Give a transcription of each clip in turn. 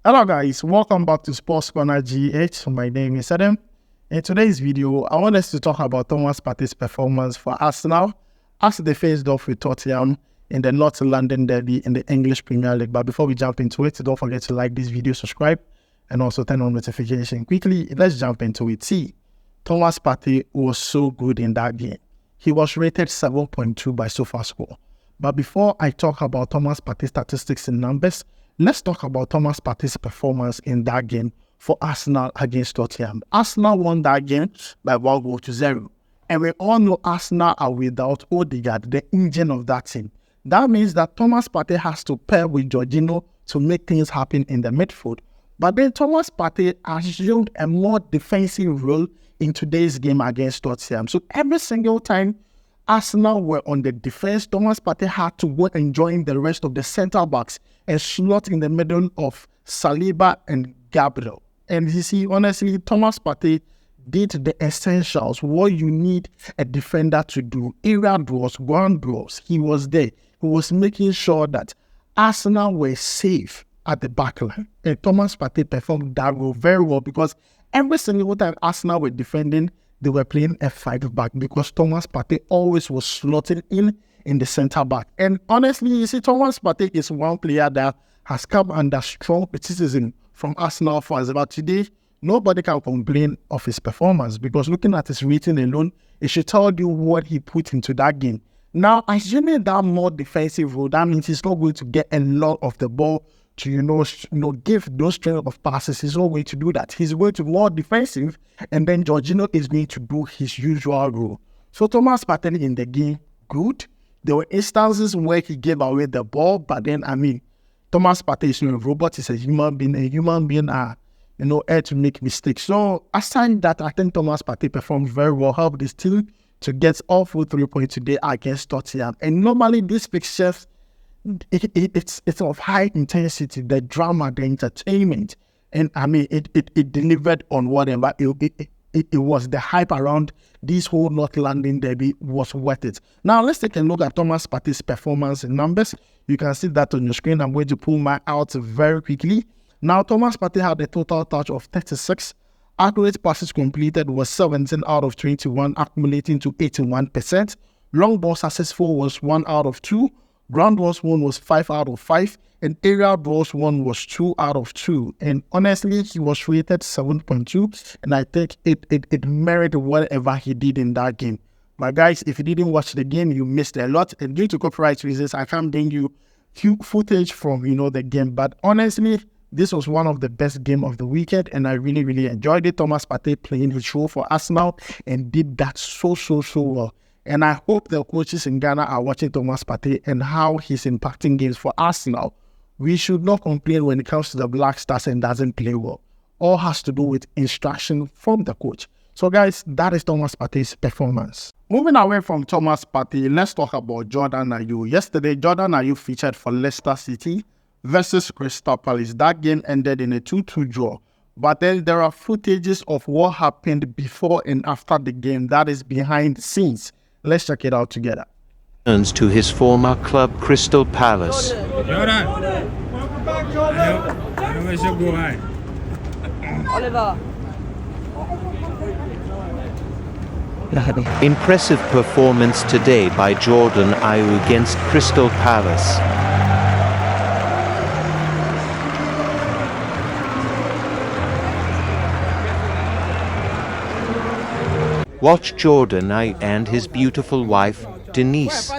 Hello guys, welcome back to SportsCornerGH. My name is Adam. In today's video, I want us to talk about Thomas Partey's performance for Arsenal as they faced off with Tottenham in the North London derby in the English Premier League. But before we jump into it, don't forget to like this video, subscribe, and also turn on notification. Quickly, let's jump into it. See, Thomas Partey was so good in that game. He was rated 7.2 by SofaScore. But before I talk about Thomas Partey's statistics and numbers, let's talk about Thomas Partey's performance in that game for Arsenal against Tottenham. Arsenal won that game by 1-0. And we all know Arsenal are without Odegaard, the engine of that team. That means that Thomas Partey has to pair with Jorginho to make things happen in the midfield. But then Thomas Partey assumed a more defensive role in today's game against Tottenham. So every single time Arsenal were on the defense, Thomas Partey had to go and join the rest of the centre backs and slot in the middle of Saliba and Gabriel. And you see, honestly, Thomas Partey did the essentials, what you need a defender to do. Area draws, ground draws. He was there. He was making sure that Arsenal were safe at the back line. And Thomas Partey performed that role very well because every single time Arsenal were defending, they were playing a 5-back because Thomas Partey always was slotting in the centre back. And honestly, you see, Thomas Partey is one player that has come under strong criticism from Arsenal fans. But today, nobody can complain of his performance because looking at his rating alone, it should tell you what he put into that game. Now, assuming that more defensive role, that means he's not going to get a lot of the ball to give those string of passes. He's not going to do that. He's going to be more defensive, and then Jorginho is going to do his usual role. So Thomas Partey in the game, good. There were instances where he gave away the ball, but then Thomas Partey is not a robot. He's a human being. A human being air to make mistakes. So aside that, I think Thomas Partey performed very well, helped his team to get all full 3 points today against Tottenham. And normally these fixtures, it's of high intensity, the drama, the entertainment, and it delivered on whatever. It was the hype around this whole North London derby was worth it. Now let's take a look at Thomas Partey's performance in numbers. You can see that on your screen. I'm going to pull mine out very quickly. Now Thomas Partey had a total touch of 36. Accurate passes completed was 17 out of 21, accumulating to 81%. Long ball successful was 1 out of 2. Ground balls won was 5 out of 5, and aerial balls won was 2 out of 2. And honestly, he was rated 7.2, and I think it merited whatever he did in that game. But guys, if you didn't watch the game, you missed a lot. And due to copyright reasons, I can't bring you footage from the game. But honestly, this was one of the best games of the weekend, and I really, really enjoyed it. Thomas Partey playing his role for Arsenal and did that so well. And I hope the coaches in Ghana are watching Thomas Partey and how he's impacting games for Arsenal. We should not complain when it comes to the Black Stars and doesn't play well. All has to do with instruction from the coach. So guys, that is Thomas Partey's performance. Moving away from Thomas Partey, let's talk about Jordan Ayew. Yesterday, Jordan Ayew featured for Leicester City versus Crystal Palace. That game ended in a 2-2 draw. But then there are footages of what happened before and after the game. That is behind the scenes. Let's check it out together. Turns to his former club, Crystal Palace. Jordan, welcome back, Jordan. Where's your go, Oliver. Impressive performance today by Jordan Ayew against Crystal Palace. Watch Jordan Ayew and his beautiful wife, Denise.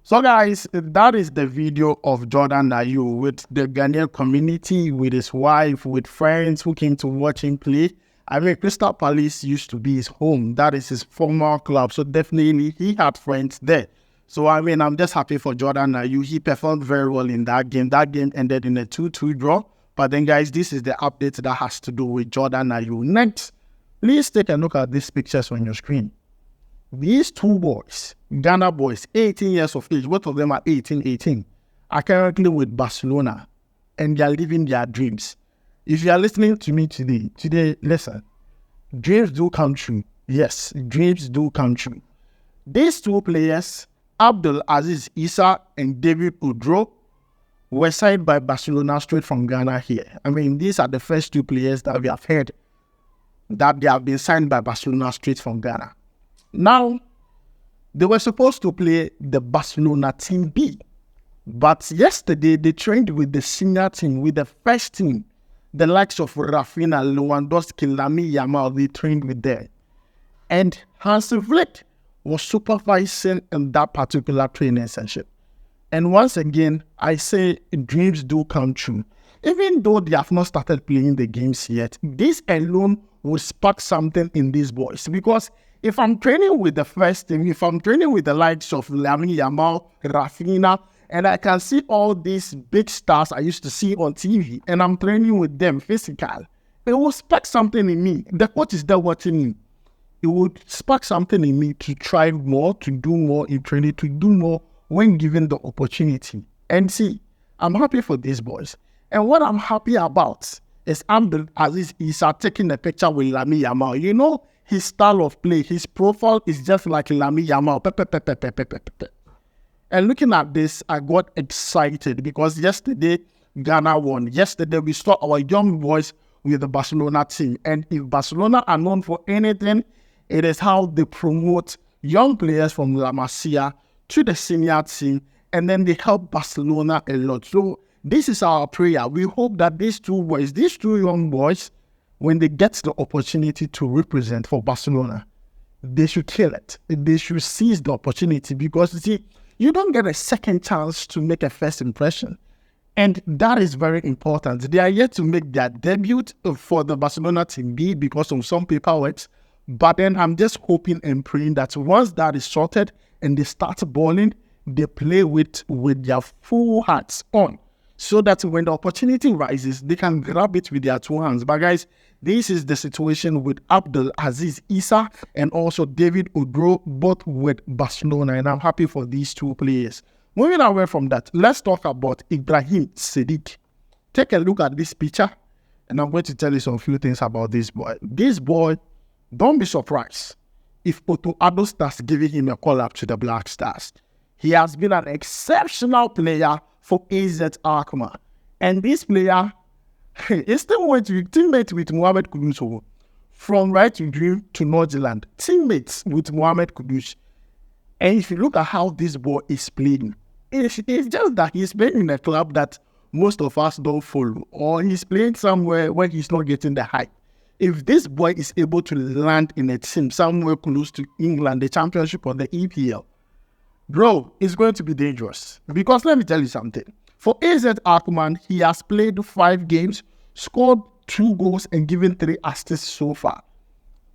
So guys, that is the video of Jordan Ayew with the Ghanaian community, with his wife, with friends who came to watch him play. Crystal Palace used to be his home. That is his former club. So definitely he had friends there. So, I'm just happy for Jordan Ayew. He performed very well in that game. That game ended in a 2-2 draw. But then, guys, this is the update that has to do with Jordan Ayew. Next, please take a look at these pictures on your screen. These two boys, Ghana boys, 18 years of age, both of them are 18, are currently with Barcelona, and they are living their dreams. If you are listening to me today, listen, dreams do come true. Yes, dreams do come true. These two players, Abdul Aziz Issa and David Udro, were signed by Barcelona straight from Ghana here. I mean, these are the first two players that we have heard that they have been signed by Barcelona straight from Ghana. Now, they were supposed to play the Barcelona Team B. But yesterday, they trained with the senior team, with the first team. The likes of Rafinha, Lewandowski, Lamine Yamal, they trained with them. And Hansi Flick was supervising in that particular training session. And once again, I say dreams do come true. Even though they have not started playing the games yet, this alone will spark something in these boys. Because if I'm training with the first team, if I'm training with the likes of Lamine Yamal, Rafinha, and I can see all these big stars I used to see on TV, and I'm training with them physical, it will spark something in me. The coach is there watching me. It would spark something in me to try more, to do more in training, to do more when given the opportunity. And see, I'm happy for these boys. And what I'm happy about is Abdul Aziz Issa taking a picture with Lamine Yamal. You know, his style of play, his profile is just like Lamine Yamal. And looking at this, I got excited because yesterday, Ghana won. Yesterday, we saw our young boys with the Barcelona team. And if Barcelona are known for anything, it is how they promote young players from La Masia to the senior team, and then they help Barcelona a lot. So this is our prayer. We hope that these two young boys, when they get the opportunity to represent for Barcelona, they should kill it. They should seize the opportunity because, you see, you don't get a second chance to make a first impression. And that is very important. They are yet to make their debut for the Barcelona Team B because of some paperwork. But then I'm just hoping and praying that once that is sorted and they start balling, they play with their full hearts on, so that when the opportunity rises, they can grab it with their two hands. But guys, this is the situation with Abdul Aziz Issa and also David Udro, both with Barcelona, and I'm happy for these two players. Moving away from that, let's talk about Ibrahim Salidi. Take a look at this picture, and I'm going to tell you some few things about this boy. This boy, don't be surprised if Otto Addo starts giving him a call up to the Black Stars. He has been an exceptional player for AZ Alkmaar. And this player is still going to be teammate with Mohamed Kudus. From right to dream to Northern, teammates with Mohamed Kudus. And if you look at how this boy is playing, it's just that he's playing in a club that most of us don't follow, or he's playing somewhere where he's not getting the hype. If this boy is able to land in a team somewhere close to England, the Championship or the EPL, bro, it's going to be dangerous. Because let me tell you something. For AZ Alkmaar, he has played 5 games, scored 2 goals, and given 3 assists so far.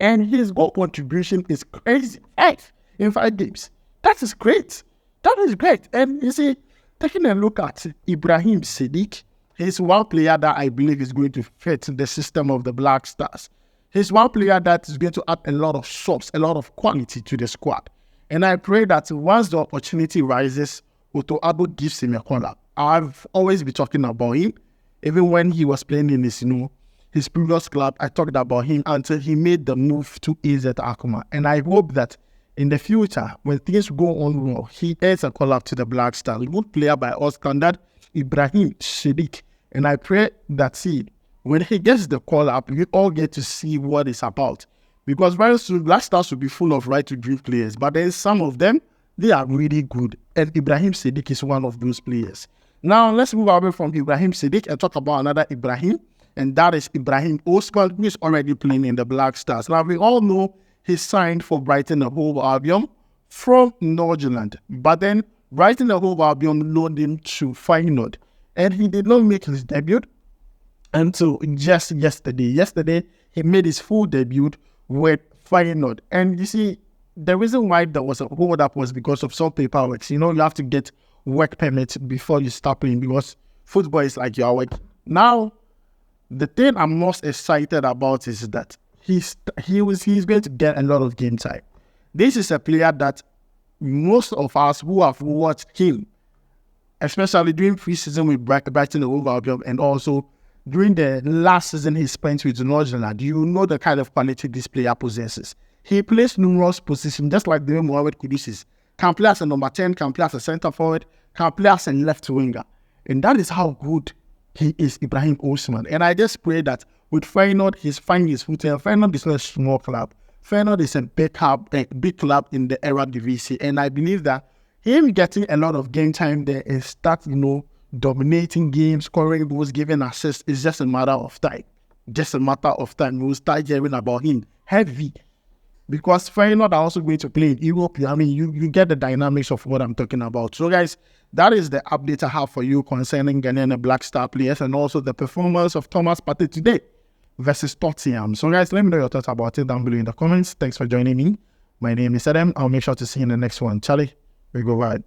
And his goal contribution is crazy. 8 in 5 games. That is great. That is great. And you see, taking a look at Ibrahim Salidi, he's one player that I believe is going to fit the system of the Black Stars. He's one player that is going to add a lot of subs, a lot of quality to the squad. And I pray that once the opportunity rises, Otto Addo gives him a call up. I've always been talking about him. Even when he was playing in his previous club, I talked about him until he made the move to AZ Alkmaar. And I hope that in the future, when things go on well, he adds a call up to the Black Stars. Good player by all standard, Ibrahim Salidi. And I pray that, when he gets the call up, we all get to see what it's about. Because very soon, Black Stars will be full of right-to-dream players. But then some of them, they are really good. And Ibrahim Salidi is one of those players. Now, let's move away from Ibrahim Salidi and talk about another Ibrahim. And that is Ibrahim Osman, who is already playing in the Black Stars. Now, we all know he signed for Brighton and Hove Albion from Northern. But then, Brighton and Hove Albion loaned him to Feyenoord. And he did not make his debut until just yesterday. Yesterday, he made his full debut with Feyenoord. And you see, the reason why there was a hold up was because of some paperwork. You know, you have to get work permit before you start playing because football is like your work. Now, the thing I'm most excited about is that he's going to get a lot of game time. This is a player that most of us who have watched him, especially during pre-season with Brighton and Hove Albion, and also during the last season he spent with Northern, you know the kind of quality this player possesses. He plays numerous positions, just like the way Mohamed Kudus is. Can play as a number 10, can play as a centre forward, can play as a left winger. And that is how good he is, Ibrahim Osman. And I just pray that with Feyenoord, he's finding his footing. Feyenoord is not a small club. Feyenoord is a big club in the Eredivisie. And I believe that him getting a lot of game time there and start, dominating games, scoring goals, giving assists is just a matter of time. Just a matter of time. We'll start hearing about him heavy. Because Feyenoord are also going to play in Europe. I mean, you get the dynamics of what I'm talking about. So, guys, that is the update I have for you concerning Ghanaian and Black Star players and also the performance of Thomas Partey today versus Tottenham. So, guys, let me know your thoughts about it down below in the comments. Thanks for joining me. My name is Adam. I'll make sure to see you in the next one. Charlie, we go right.